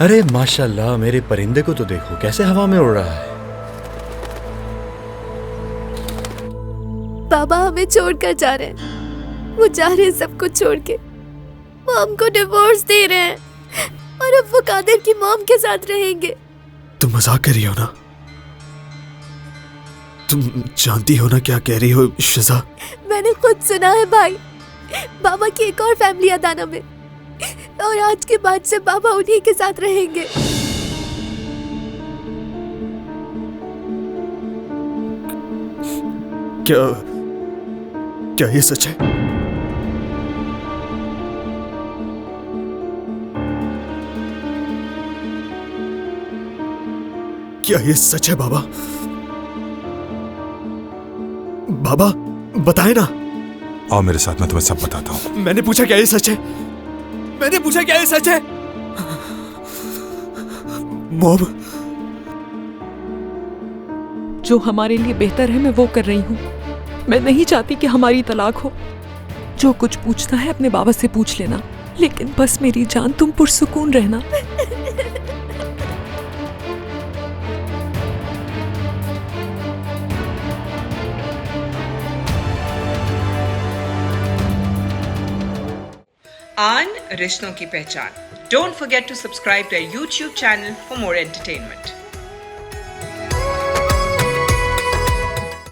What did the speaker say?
अरे माशाल्लाह, मेरे परिंदे को तो देखो कैसे हवा में उड़ रहा है। बाबा हमें छोड़कर जा रहे हैं। वो जा रहे हैं सब कुछ छोड़ के। वो हमको डिवोर्स दे रहे हैं और अब वो कादिर की मॉम के साथ रहेंगे। तुम मजाक कर रही हो ना? तुम जानती हो ना क्या कह रही हो शिजा? मैंने खुद सुना है भाई, बाबा की एक और फैमिली अदाना में, और आज के बाद से बाबा उन्हीं के साथ रहेंगे। क्या ये सच है? क्या ये सच है बाबा? बाबा बताए ना। आओ मेरे साथ, मैं तुम्हें सब बताता हूँ। मैंने पूछा क्या ये सच है? मैंने पूछा क्या ये सच है? मॉम, जो हमारे लिए बेहतर है मैं वो कर रही हूँ। मैं नहीं चाहती कि हमारी तलाक हो। जो कुछ पूछना है अपने बाबा से पूछ लेना, लेकिन बस मेरी जान तुम पुरसुकून रहना। आन रिश्तों की पहचान। Don't forget to subscribe to our YouTube channel for more entertainment.